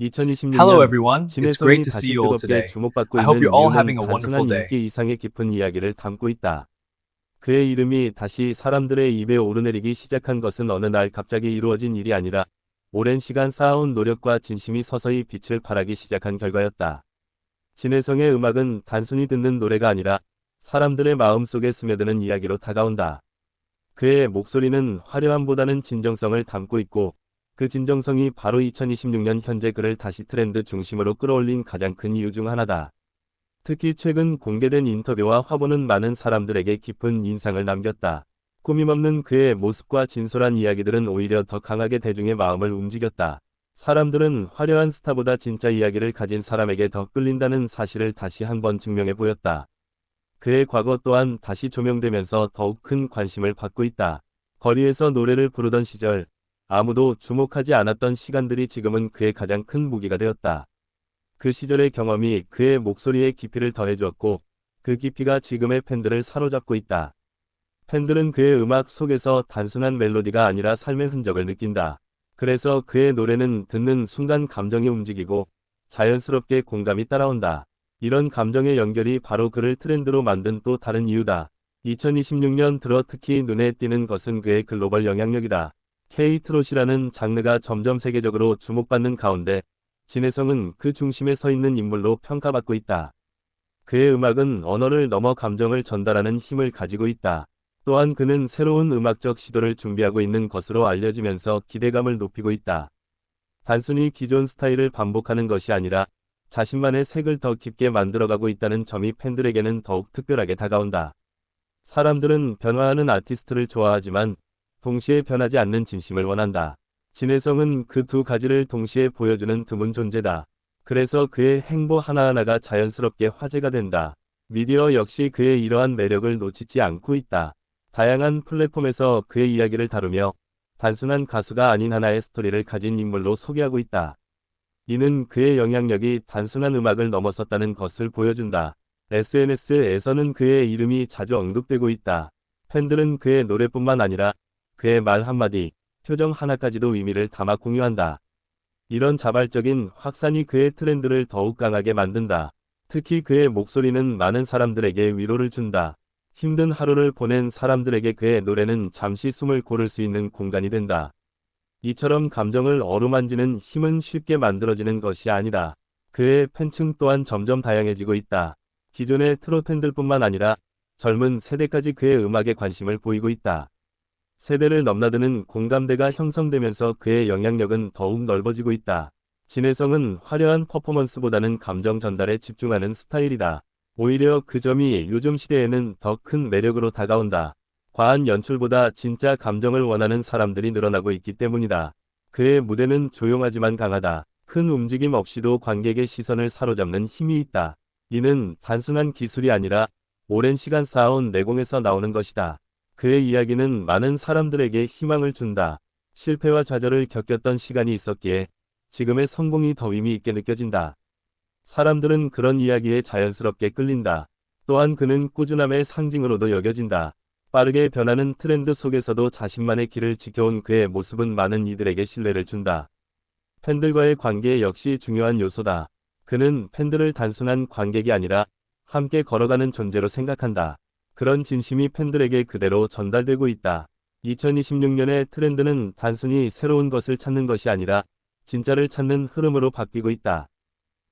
Hello 2026년 everyone, it's great 진해성이 to see 다시 you all 뜨겁게 today. 주목받고 I hope you're 있는 all 이유는 having a wonderful 단순한 day. 인기 이상의 깊은 이야기를 담고 있다. 그의 이름이 다시 사람들의 입에 오르내리기 시작한 것은 어느 날 갑자기 이루어진 일이 아니라 오랜 시간 쌓아온 노력과 진심이 서서히 빛을 발하기 시작한 결과였다. 진해성의 음악은 단순히 듣는 노래가 아니라 사람들의 마음속에 스며드는 이야기로 다가온다. 그의 목소리는 화려함보다는 진정성을 담고 있고 그 진정성이 바로 2026년 현재 그를 다시 트렌드 중심으로 끌어올린 가장 큰 이유 중 하나다. 특히 최근 공개된 인터뷰와 화보는 많은 사람들에게 깊은 인상을 남겼다. 꾸밈없는 그의 모습과 진솔한 이야기들은 오히려 더 강하게 대중의 마음을 움직였다. 사람들은 화려한 스타보다 진짜 이야기를 가진 사람에게 더 끌린다는 사실을 다시 한번 증명해 보였다. 그의 과거 또한 다시 조명되면서 더욱 큰 관심을 받고 있다. 거리에서 노래를 부르던 시절, 아무도 주목하지 않았던 시간들이 지금은 그의 가장 큰 무기가 되었다. 그 시절의 경험이 그의 목소리에 깊이를 더해주었고, 그 깊이가 지금의 팬들을 사로잡고 있다. 팬들은 그의 음악 속에서 단순한 멜로디가 아니라 삶의 흔적을 느낀다. 그래서 그의 노래는 듣는 순간 감정이 움직이고 자연스럽게 공감이 따라온다. 이런 감정의 연결이 바로 그를 트렌드로 만든 또 다른 이유다. 2026년 들어 특히 눈에 띄는 것은 그의 글로벌 영향력이다. K-트롯이라는 장르가 점점 세계적으로 주목받는 가운데 진해성은 그 중심에 서 있는 인물로 평가받고 있다. 그의 음악은 언어를 넘어 감정을 전달하는 힘을 가지고 있다. 또한 그는 새로운 음악적 시도를 준비하고 있는 것으로 알려지면서 기대감을 높이고 있다. 단순히 기존 스타일을 반복하는 것이 아니라 자신만의 색을 더 깊게 만들어가고 있다는 점이 팬들에게는 더욱 특별하게 다가온다. 사람들은 변화하는 아티스트를 좋아하지만 동시에 변하지 않는 진심을 원한다. 진해성은 그 두 가지를 동시에 보여주는 드문 존재다. 그래서 그의 행보 하나하나가 자연스럽게 화제가 된다. 미디어 역시 그의 이러한 매력을 놓치지 않고 있다. 다양한 플랫폼에서 그의 이야기를 다루며 단순한 가수가 아닌 하나의 스토리를 가진 인물로 소개하고 있다. 이는 그의 영향력이 단순한 음악을 넘어섰다는 것을 보여준다. SNS에서는 그의 이름이 자주 언급되고 있다. 팬들은 그의 노래뿐만 아니라 그의 말 한마디, 표정 하나까지도 의미를 담아 공유한다. 이런 자발적인 확산이 그의 트렌드를 더욱 강하게 만든다. 특히 그의 목소리는 많은 사람들에게 위로를 준다. 힘든 하루를 보낸 사람들에게 그의 노래는 잠시 숨을 고를 수 있는 공간이 된다. 이처럼 감정을 어루만지는 힘은 쉽게 만들어지는 것이 아니다. 그의 팬층 또한 점점 다양해지고 있다. 기존의 트롯 팬들뿐만 아니라 젊은 세대까지 그의 음악에 관심을 보이고 있다. 세대를 넘나드는 공감대가 형성되면서 그의 영향력은 더욱 넓어지고 있다. 진해성은 화려한 퍼포먼스보다는 감정 전달에 집중하는 스타일이다. 오히려 그 점이 요즘 시대에는 더 큰 매력으로 다가온다. 과한 연출보다 진짜 감정을 원하는 사람들이 늘어나고 있기 때문이다. 그의 무대는 조용하지만 강하다. 큰 움직임 없이도 관객의 시선을 사로잡는 힘이 있다. 이는 단순한 기술이 아니라 오랜 시간 쌓아온 내공에서 나오는 것이다. 그의 이야기는 많은 사람들에게 희망을 준다. 실패와 좌절을 겪었던 시간이 있었기에 지금의 성공이 더 의미 있게 느껴진다. 사람들은 그런 이야기에 자연스럽게 끌린다. 또한 그는 꾸준함의 상징으로도 여겨진다. 빠르게 변하는 트렌드 속에서도 자신만의 길을 지켜온 그의 모습은 많은 이들에게 신뢰를 준다. 팬들과의 관계 역시 중요한 요소다. 그는 팬들을 단순한 관객이 아니라 함께 걸어가는 존재로 생각한다. 그런 진심이 팬들에게 그대로 전달되고 있다. 2026년의 트렌드는 단순히 새로운 것을 찾는 것이 아니라 진짜를 찾는 흐름으로 바뀌고 있다.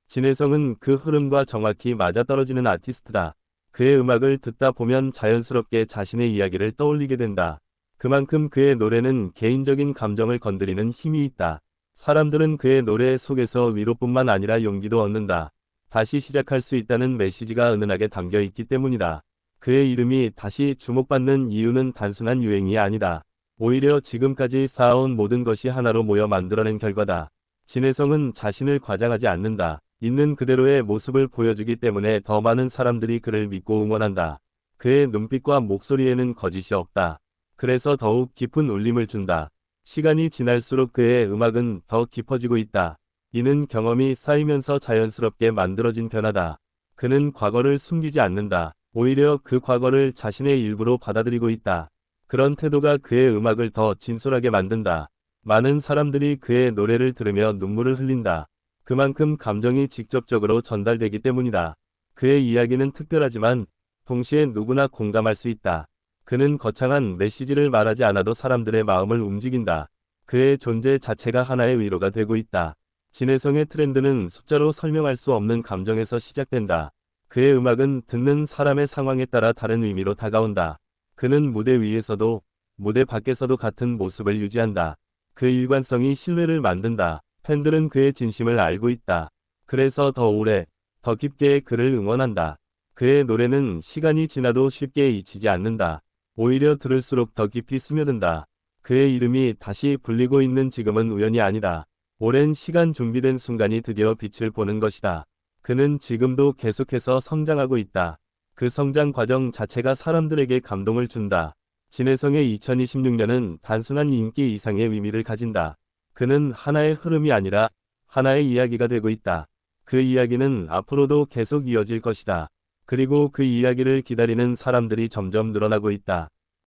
진해성은 그 흐름과 정확히 맞아떨어지는 아티스트다. 그의 음악을 듣다 보면 자연스럽게 자신의 이야기를 떠올리게 된다. 그만큼 그의 노래는 개인적인 감정을 건드리는 힘이 있다. 사람들은 그의 노래 속에서 위로뿐만 아니라 용기도 얻는다. 다시 시작할 수 있다는 메시지가 은은하게 담겨 있기 때문이다. 그의 이름이 다시 주목받는 이유는 단순한 유행이 아니다. 오히려 지금까지 쌓아온 모든 것이 하나로 모여 만들어낸 결과다. 진해성은 자신을 과장하지 않는다. 있는 그대로의 모습을 보여주기 때문에 더 많은 사람들이 그를 믿고 응원한다. 그의 눈빛과 목소리에는 거짓이 없다. 그래서 더욱 깊은 울림을 준다. 시간이 지날수록 그의 음악은 더 깊어지고 있다. 이는 경험이 쌓이면서 자연스럽게 만들어진 변화다. 그는 과거를 숨기지 않는다. 오히려 그 과거를 자신의 일부로 받아들이고 있다. 그런 태도가 그의 음악을 더 진솔하게 만든다. 많은 사람들이 그의 노래를 들으며 눈물을 흘린다. 그만큼 감정이 직접적으로 전달되기 때문이다. 그의 이야기는 특별하지만 동시에 누구나 공감할 수 있다. 그는 거창한 메시지를 말하지 않아도 사람들의 마음을 움직인다. 그의 존재 자체가 하나의 위로가 되고 있다. 진해성의 트렌드는 숫자로 설명할 수 없는 감정에서 시작된다. 그의 음악은 듣는 사람의 상황에 따라 다른 의미로 다가온다. 그는 무대 위에서도 무대 밖에서도 같은 모습을 유지한다. 그 일관성이 신뢰를 만든다. 팬들은 그의 진심을 알고 있다. 그래서 더 오래, 더 깊게 그를 응원한다. 그의 노래는 시간이 지나도 쉽게 잊히지 않는다. 오히려 들을수록 더 깊이 스며든다. 그의 이름이 다시 불리고 있는 지금은 우연이 아니다. 오랜 시간 준비된 순간이 드디어 빛을 보는 것이다. 그는 지금도 계속해서 성장하고 있다. 그 성장 과정 자체가 사람들에게 감동을 준다. 진해성의 2026년은 단순한 인기 이상의 의미를 가진다. 그는 하나의 흐름이 아니라 하나의 이야기가 되고 있다. 그 이야기는 앞으로도 계속 이어질 것이다. 그리고 그 이야기를 기다리는 사람들이 점점 늘어나고 있다.